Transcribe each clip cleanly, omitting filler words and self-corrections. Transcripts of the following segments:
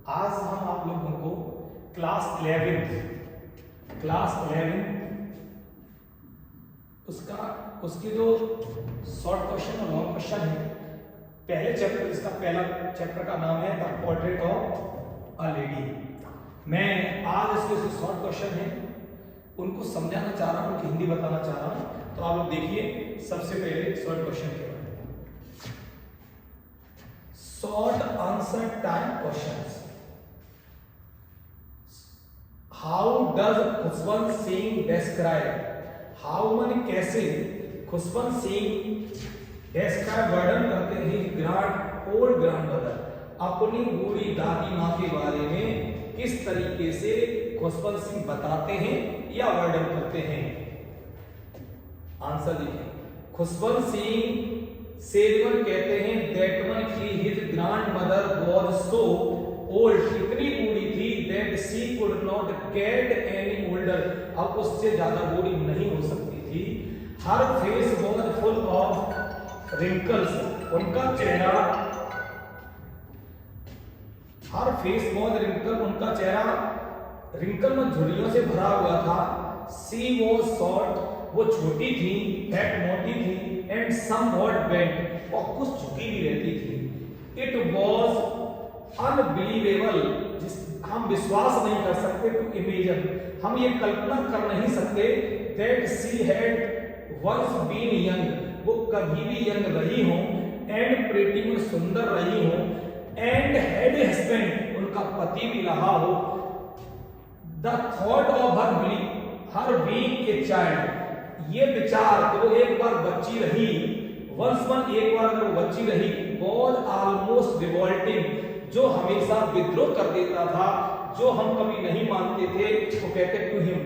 आज हम आप लोगों को क्लास 11 उसके जो शॉर्ट क्वेश्चन और लॉन्ग क्वेश्चन है, पहले चैप्टर, इसका पहला चैप्टर का नाम है the portrait of a lady. मैं आज इसके जो शॉर्ट क्वेश्चन है उनको समझाना चाह रहा हूँ, हिंदी बताना चाह रहा हूँ। तो आप लोग देखिए, सबसे पहले शॉर्ट क्वेश्चन के बारे में, short answer type questions. How does Khushwant Singh describe, how माने कैसे, खुशवंत सिंह डिस्क्राइब वर्णन करते हैं ओल्ड ग्रैंडमदर, अपनी बूढ़ी दादी माँ के बारे में किस तरीके से खुशवंत सिंह बताते हैं या वर्णन करते हैं। आंसर देखिए, खुशवंत सिंह सेवन कहते हैं दैट वन की his grandmother was so old, इतनी बूढ़ी थी that she could not get any older, अब उससे ज्यादा बूढ़ी नहीं हो सकती थी। हर face was full of wrinkles, उनका चेहरा, हर फेस वाज रिंकल, उनका चेहरा रिंकल में झुर्रियों से भरा हुआ था। शी वाज शॉर्ट, वो छोटी थी, फैट मोटी थी, एंड समवॉट बेंट, और कुछ झुकी भी रहती थी। इट वाज अनबिलीवेबल, जिस हम विश्वास नहीं कर सकते, टू इमेजिन, हम ये कल्पना कर नहीं सकते, that she had once been young, वो कभी भी यंग रही हो, एंड प्रीटी, सुंदर रही हो, एंड हैड ए हस्बैंड, उनका पति भी रहा हो। The thought of her being a child, ये विचार कि वो एक बार बच्ची रही, वंस वन, एक बार अगर वो बच्ची रही, वाज ऑलमोस्ट रिवोल्टिंग, जो हमेशा विद्रोह कर देता था, जो हम कभी नहीं मानते थे, वो कहते टू हिम,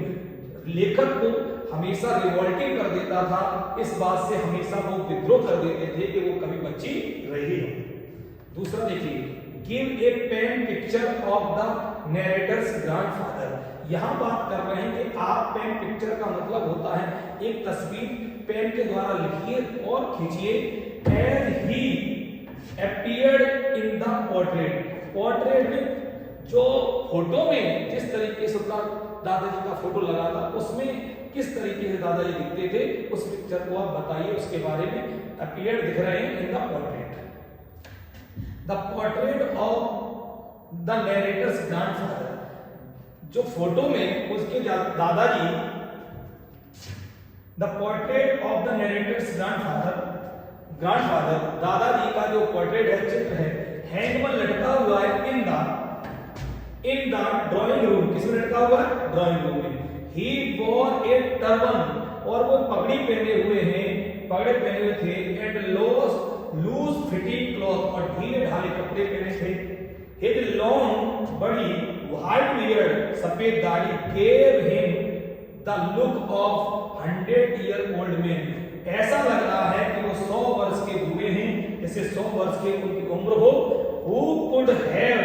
लेखक को हमेशा रिवोल्टिंग कर देता था, इस बात से हमेशा वो विद्रोह कर देते थे कि वो कभी बच्ची रही हो। दूसरा देखिए, give a pen picture of the narrator's grandfather, यहां बात कर रहे हैं कि आप पेन पिक्चर का मतलब होता है एक तस्वीर पेन के द्वारा लिखिए और खींचिए। As he appeared in the portrait, portrait में जो फोटो में जिस तरीके से उसका दादाजी का फोटो लगा था, उसमें किस तरीके से दादाजी दिखते थे, उस पिक्चर को आप बताइए, उसके बारे में। अपीयर्ड दिख रहे हैं इन the portrait, the portrait of the narrator's grandfather, जो फोटो में उसके दादाजी, the portrait of the narrator's grandfather, दादाजी का जो पोर्ट्रेट है, चित्र है, हैंग में लटका हुआ है इन द ड्राइंग रूम, किसमें लटका हुआ है, ड्राइंग रूम में। ही वॉर ए टर्बन, और वो पगड़ी पहने हुए थे, एंड लूज फिटिंग क्लॉथ, और ढीले ढाले कपड़े पहने थे। हिज लॉन्ग बड़ी व्हाइट बियर्ड, सफेद दाढ़ी, gave him the look of 100-year-old man, ऐसा लग रहा है कि वो 100 वर्ष के हुए हैं, जैसे 100 वर्ष की उनकी उम्र हो। Who could have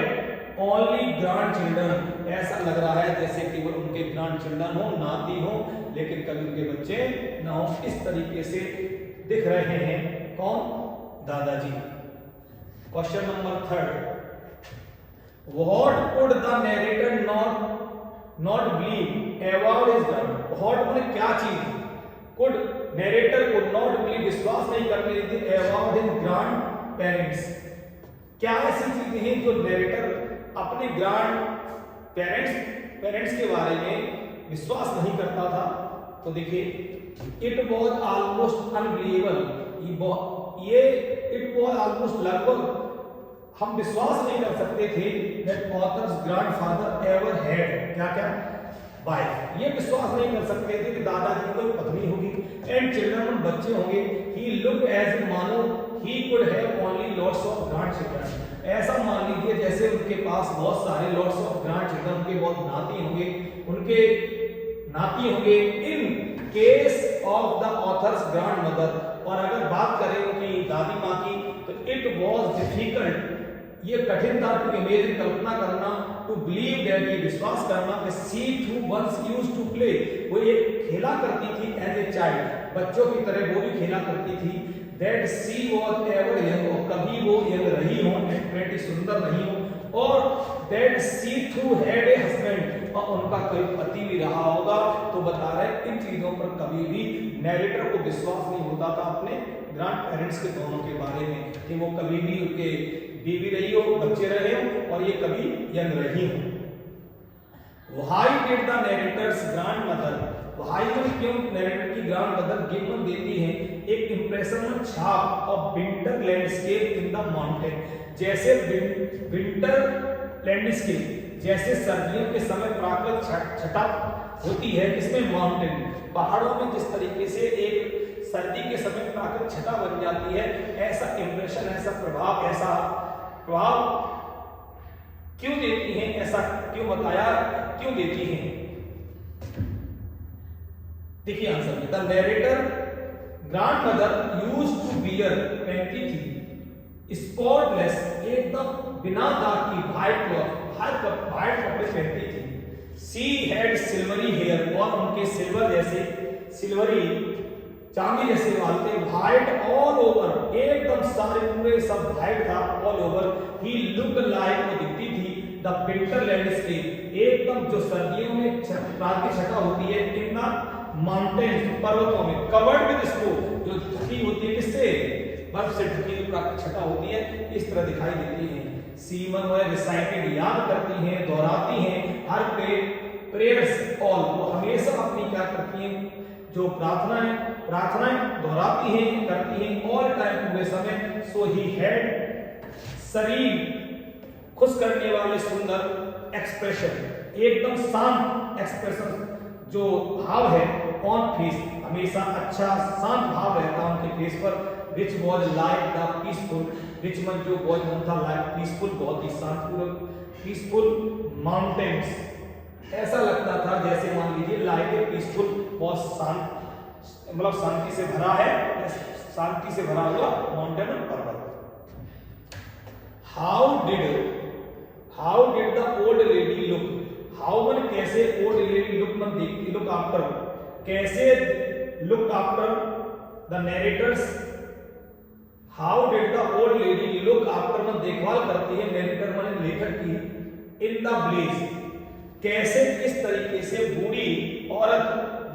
only grandchildren, ऐसा लग रहा है जैसे कि वो उनके ग्रैंडचिल्ड्रन हो, नाती हो, लेकिन कभी उनके बच्चे ना हो। इस तरीके से दिख रहे हैं कौन, दादाजी। Question number 3, What could the narrator not believe about his grand, what माने क्या चीज, could narrator could not believe, विश्वास नहीं करने देती, about his grandparents, क्या ऐसी चीजें हैं जो नरेटर अपने ग्रैंड पेरेंट्स के बारे में विश्वास नहीं करता था। तो देखिए, इट वॉज ऑलमोस्ट अनबिलीवेबल, ये इट वॉज ऑलमोस्ट, लगभग हम विश्वास नहीं कर सकते थे, that authors grandfather ever had, क्या वाइफ, ये विश्वास नहीं कर सकते थे कि दादाजी की कोई पत्नी होगी, एंड चिल्ड्रन, बच्चे होंगे। ही लुक्ड एज, मानो he could have only lots of grandchildren, ऐसा मान लीजिए जैसे उनके पास बहुत सारे लॉट्स ऑफ ग्रैंडचिल्ड्रन, उनके बहुत नाती होंगे in case of the author's grandmother. और अगर बात करें उनकी दादी माँ की, तो इट वॉज डिफिकल्ट, ये कठिन था, टू इमेजिन, कल्पना करना, टू बिलीव दैट, ये विश्वास करना कि she too once used to play, वो ये खेला करती थी एज ए चाइल्ड, बच्चों की तरह वो भी खेला करती थी। That she was ever young, कभी वो यंग रही हो, एंड प्रेटी, सुंदर नहीं हो, और that she too had a husband, और उनका कोई पति भी रहा होगा। तो बता रहे इन चीजों पर कभी भी नैरेटर को विश्वास नहीं होता था अपने ग्रैंड पेरेंट्स के दोनों के बारे में, कि वो कभी भी उनके बीवी रही हो, बच्चे रहे हो, और ये कभी यंग रही हो। Why did the narrator's grandmother, why क्यों नैरेटर की ग्रैंडमदर गिवन देती है एक इंप्रेशन छाप of winter landscape in the mountain, जैसे विंटर लैंडस्केप जैसे सर्दियों के समय प्राकृतिक छटा होती है, इसमें माउंटेन पहाड़ों में जिस तरीके से एक सर्दी के समय प्राकृतिक छटा बन जाती है, ऐसा इंप्रेशन, ऐसा प्रभाव क्यों देती हैं, ऐसा क्यों बताया, क्यों देती हैं? देखिए आंसर में, the narrator grandmother used to wear, पहनती थी स्पॉटलेस, एकदम बिना दाग की व्हाइट कपड़े पहनती थी। सी हैड सिल्वरी हेयर, और उनके सिल्वरी चांदी जैसे बाल थे, व्हाइट ऑल ओवर, एकदम सारे पूरे सब व्हाइट था ऑल ओवर। ही लुक लाइक, वो दिखती थी द विंटर लैंडस्केप, एकदम जो सर्दियों में प्राकृतिक छटा होती है, इतना माउंटेन पर्वतों में, कवर्ड विद स्नो, जो ढकी होती है किससे, बर्फ से ढकी हुई प्राकृतिक छटा होती है, इस तरह दिखाई देती है। सीमन वह रिसाइटेड, याद करती हैं, दोहराती हैं, हर प्रेयर्स ऑल, वो हमेशा अपनी क्या करती हैं, जो प्रार्थनाएं दोहराती हैं, करती हैं, ऑल टाइम, पूरे समय। सो ही हैड शरीर खुश करने वाले सुंदर एक्सप्रेशन, एकदम शांत एक्सप्रेशन जो भाव है ऑन फेस, हमेशा अच्छा शांत भाव रहता उनके फेस पर, which was like the peaceful, which मन जो वॉज मन था लाइक पीसफुल, बहुत ही शांतिपूर्वक, पीसफुल माउंटेन्स, ऐसा लगता था जैसे मान लीजिए लाइक ए पीसफुल, बहुत शांत, मतलब शांति से भरा है, शांति से भरा हुआ माउंटेन और पर्वत। How did the old lady look, how मन कैसे, ओल्ड लेडी लुक मन देखती, लुक आफ्टर, कैसे look after the narrators, how did the old lady look after मन देखभाल करती है, नैरेटर मन लेखक की, इन द ब्लेज, कैसे किस तरीके से बूढ़ी औरत,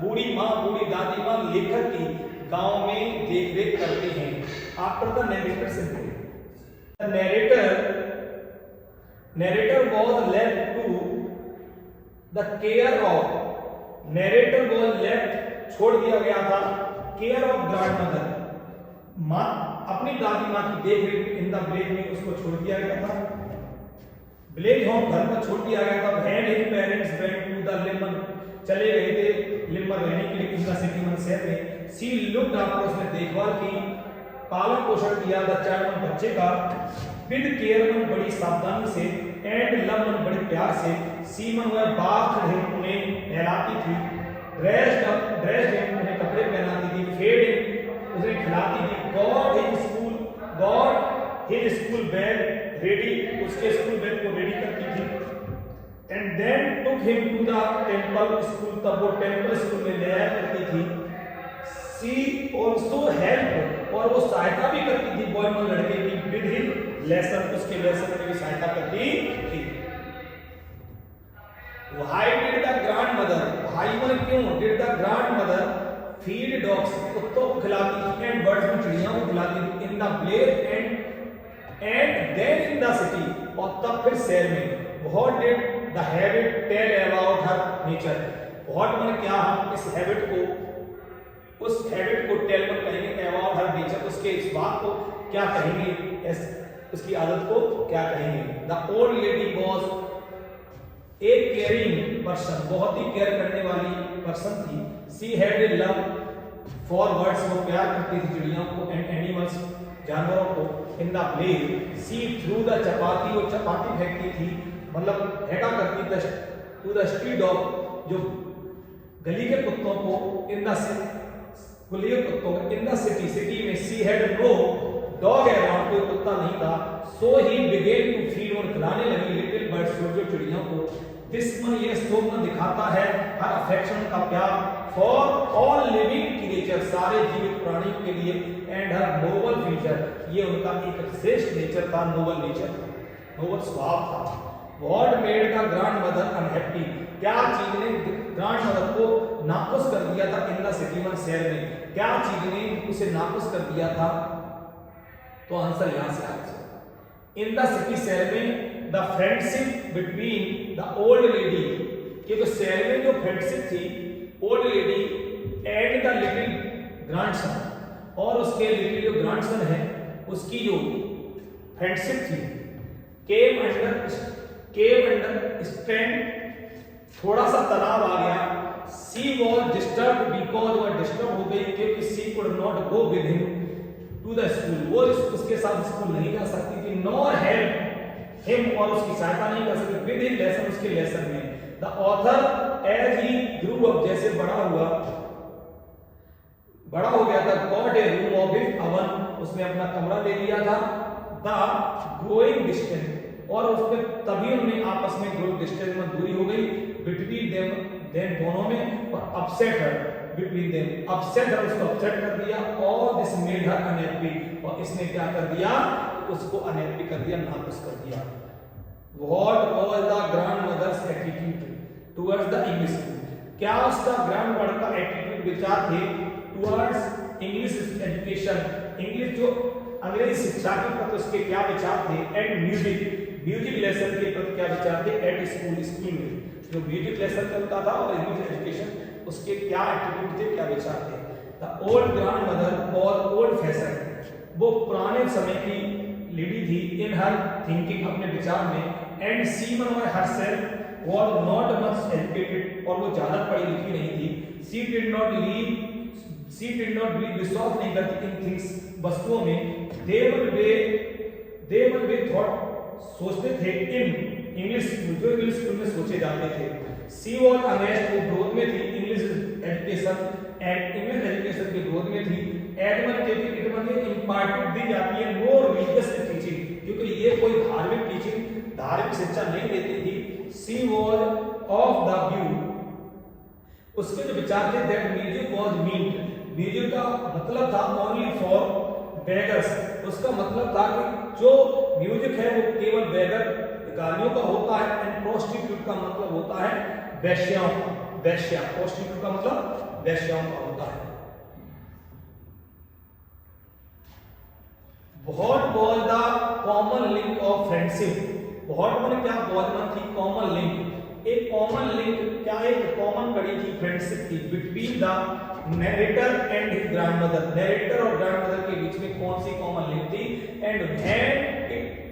बूढ़ी माँ, बूढ़ी दादी माँ लेखक की गांव में देखरेख करती हैं। आफ्टर द नैरेटर से narrator was left to the care of, narrator was left, छोड़ दिया गया था, care of grandmother, माँ, अपनी दादी माँ की देखरेख इन द विलेज में उसको छोड़ दिया गया था, विलेज होम घर पर छोड़ दिया गया था। when his parents went to the Limman, चले गए थे लिम्मर रहने के लिए, उनका सिटी मन शहर में, she looked after, उसने देखभाल की, पालन पोषण किया, द चाइल्ड बच्चे का, विद केयर मन बड़ी सावधानी से, एंड लव मन बड़े प्यार से, सी मन वह बाथ हिम उन्हें नहलाती थी, ड्रेस्ड उन्हें कपड़े पहनाती थी, फेड उन्हें खिलाती थी, got his school bag ready, उसके स्कूल बैग को रेडी करती थी, and then took him to the temple school, तब वो टेंपल स्कूल में ले आया करती थी। सी ऑल्सो हेल्प, और वो सहायता भी करती थी बॉय मन लड़के की, विद हिज लेसन, उसके लेसन में भी सहायता करती थी। Why did the grandmother, why मन क्यों, did the grandmother feed dogs, कुत्तों को खिलाती थी, एंड बर्ड्स में चिड़ियों को खिलाती थी, in the village and then in the city, और तब फिर शहर में। What did the habit tell about her nature, what मन क्या, हम इस हैबिट को, उस हैबिट को टेल कर कहेंगे, अबाउट हर नेचर, उसके इस बात को क्या कहेंगे, उसकी आदत को क्या कहेंगे। The old lady was a caring person, बहुत ही केयर करने वाली पर्सन थी। She had a love for birds, वो प्यार करती थी चिड़ियों को, एंड एनिमल्स, जानवरों को। In the place she threw the chapati, वो चपाती फेंकती थी, मतलब फेंका करती थी टू द स्ट्रीट डॉग, जो गली के कुत्तों को, इन द सिटी में। She had no dog around, कोई कुत्ता नहीं था। So he began to feed, और खिलाने लगी लिटिल बर्ड्स, छोटे चिड़ियों को। दिस मन, ये शो मन दिखाता है हर अफेक्शन का प्यार, फॉर ऑल लिविंग क्रिएचर, सारे जीवित प्राणियों के लिए, एंड हर नोबल फीचर, ये उनका एक श्रेष्ठ नेचर था, नोबल नेचर था, नोबल स्वभाव था। What made the grand mother unhappy, क्या चीज ने ग्रैंड मदर को नाखुश कर दिया था इन द सिटी वन शहर में, क्या चीज ने उसे नाखुश कर दिया था। तो आंसर यहां से आएगा इन द सिटी शहर में the friendship between the old lady, कि जो शहर में जो फ्रेंडशिप थी old lady and the little grandson, और उसके लिटिल जो ग्रैंडसन है उसकी जो फ्रेंडशिप थी केम अंडर स्ट्रेन, थोड़ा सा तनाव आ गया। सी वॉज डिस्टर्ब बिकॉज वह डिस्टर्ब हो गई क्योंकि she could not go with him to the school, वो उसके साथ स्कूल नहीं जा सकती थी। नॉर हेल्प हिम, और उसकी सहायता नहीं कर सकती विद हिज लेसन, उसके लेसन में। The author as he grew up, जैसे बड़ा हो गया था, got a room of his own, उसने अपना कमरा ले लिया था। द ग्रोइंग डिस्टेंस, और उसमें तभी उन्हें आपस में ग्रोइंग डिस्टेंस में दूरी हो गई बिटवीन देम दोनों में, और अपसेट हर बिटवीन देम, अपसेट हर, उसको अपसेट कर दिया। और दिस मेड हर अनहैप्पी, और इसने क्या कर दिया, उसको अनहैप्पी कर दिया, नाखुश कर दिया। What was the grandmother's attitude towards the English school, क्या उसका ग्रैंडमदर का एटीट्यूड विचार थे टुवर्ड्स इंग्लिश एजुकेशन, इंग्लिश जो अंग्रेजी शिक्षा के प्रति उसके क्या विचार थे। एंड म्यूजिक लेसन के प्रति क्या विचार थे एट स्कूल में, जो म्यूजिक लेसन चलता था और इंग्लिश एजुकेशन, उसके क्या एटीट्यूड थे, क्या विचार थे। द ओल्ड ग्रैंडमदर और ओल्ड फैशन, वो पुराने समय की लेडी थी इन हर थिंकिंग, अपने विचार में। And she won herself was not much educated, और वो ज्यादा पढ़ी लिखी नहीं थी। she did not believe, विश्वास नहीं करती इन थिंग्स, वस्तुओं में। they one way thought, सोचते थे इन इंग्लिश स्कूल, जो इंग्लिश स्कूल में सोचे जाते थे। she was amazed, वो ग्रोथ में थी English education, and English education की ग्रोथ में थी। एडमन के इम्पार्टेड दी जाती है नो रिलीजियस टीचिंग, क्योंकि ये कोई धार्मिक टीचिंग, धार्मिक शिक्षा नहीं देती थी। She was of the view, उसके जो विचार थे that music was meant, music का मतलब था only for beggars, उसका मतलब था कि जो म्यूजिक है वो केवल बेगर भिखारियों का होता है। एंड प्रोस्टिट्यूट का मतलब होता है वेश्याओं का, वेश्या, प्रोस्टिट्यूट का मतलब वेश्याओं का होता है। What was the common link of friendship, बहुत मैंने क्या बहुत मन थी कॉमन लिंक, एक कॉमन लिंक क्या, एक कॉमन कड़ी थी फ्रेंडशिप की between the narrator and his grandmother, narrator और ग्रैंडमदर के बीच में कौन सी कॉमन लिंक थी। And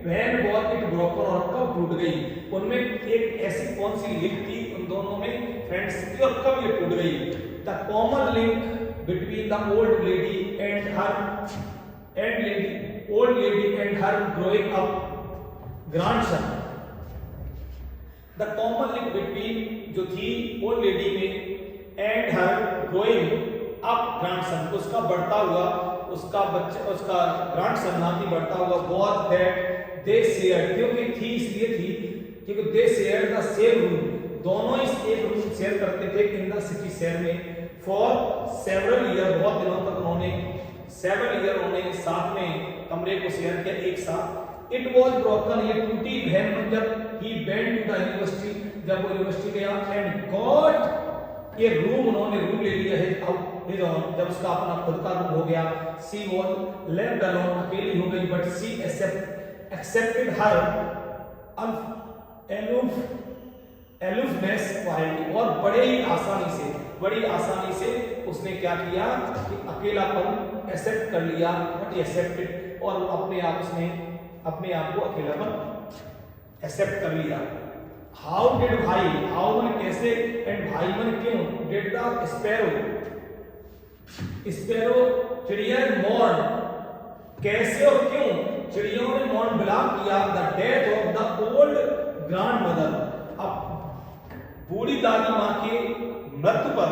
when was it broken, और कब टूट गई, उनमें एक ऐसी कौन सी लिंक थी उन दोनों में फ्रेंडशिप की, और कब ये टूट गई। The common link between the old lady and her growing up grandson, the common link between जो थी ओल्ड लेडी में and her growing up grandson, उसका बढ़ता हुआ, उसका बच्चा, उसका ग्रैंडसन नाती बढ़ता हुआ, बहुत दैट दे शेयर, क्योंकि थी इसलिए थी क्योंकि दे शेयर द सेम रूम, दोनों इस एक रूम शेयर करते थे इन द सिटी शहर में। फॉर सेवरल ईयर, बहुत दिनों तक उन्होंने, सेवरल ईयर उन्होंने साथ में कमरे को शेयर किया एक साथ। इट वॉज ब्रोकन, ये टूटी बहन जब he went to the university, जब वो यूनिवर्सिटी गया। एंड गॉट ये रूम, उन्होंने रूम ले लिया है हिज ओन, जब उसका अपना खुद का रूम हो गया। सी वॉज लेफ्ट अलोन, अकेली हो गई। But she accepted her aloofness quality, और बड़ी आसानी से उसने क्या किया कि अकेलापन एक्सेप्ट कर लिया। बट एक्सेप्टेड, और अपने आप को अकेलापन एक्सेप्ट कर लिया। हाउ डिड भाई, हाउ मन कैसे, एंड भाई मन क्यों। डिड द स्पैरो चिड़िया मॉर्न, कैसे और क्यों चिड़ियों ने मॉर्न बिलाप किया। The death of the old grandmother, अब बूढ़ी दादी मां के मृत्यु पर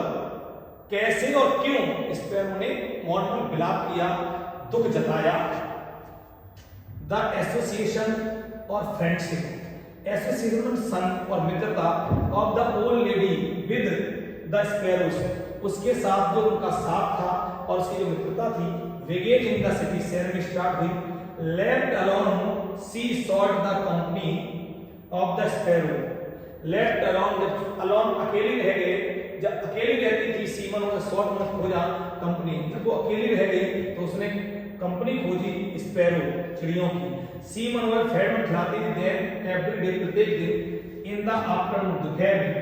कैसे और क्यों स्पैरो ने मॉर्न पर बिलाप किया, दुख जताया। द एसोसिएशन और फ्रेंडशिप, एसोसिएशन संग और मित्रता of the old lady with the sparrows, उसके साथ जो उनका साथ था और उसकी जो मित्रता थी, वेगेज इन द सिटी शहर में स्टार्ट हुई। Left alone she sought the company of the sparrow left alone अकेली रह गए। जब अकेली रहती थी सीमन और शॉर्ट में खोजा कंपनी, जब वो अकेली रह गई तो उसने कंपनी खोजी स्पैरो चिड़ियों की। सीमन और फेड में खिलाती थी देन एवरी डे प्रत्येक दिन इन द आफ्टरनून दोपहर में।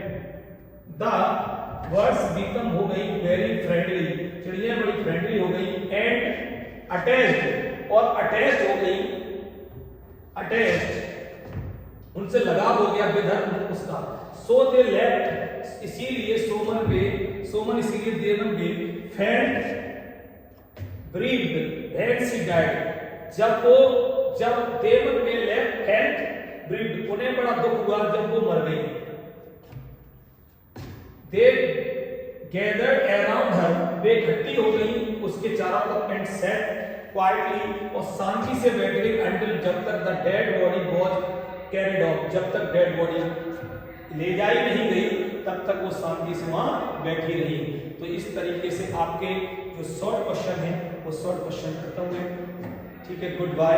द बर्ड्स बिकम हो गई वेरी फ्रेंडली, चिड़िया बड़ी फ्रेंडली हो गई एंड अटैच्ड और अटैच्ड हो गई, अटैच्ड उनसे लगाव हो गया बेधर उसका। सो दे लेफ्ट इसीलिए सोमन इसीलिए दे बन गए फैंड ब्रीड एंड सी डाइड। जब देवन में लेफ्ट फैंड ब्रीड उन्हें बड़ा दुख हुआ जब वो मर गई। दे गैदर्ड अराउंड हर वे इकट्ठी हो गई उसके चारों तरफ एंड सेट क्वाइटली और शांति से बैठ गई अंटिल जब तक the dead body was carried of, जब तक डेड बॉडी ले जाई नहीं गई तब तक वो शांति से वहां बैठी रही। तो इस तरीके से आपके जो शॉर्ट क्वेश्चन है वो शॉर्ट क्वेश्चन खत्म हुए। ठीक है, गुड बाय।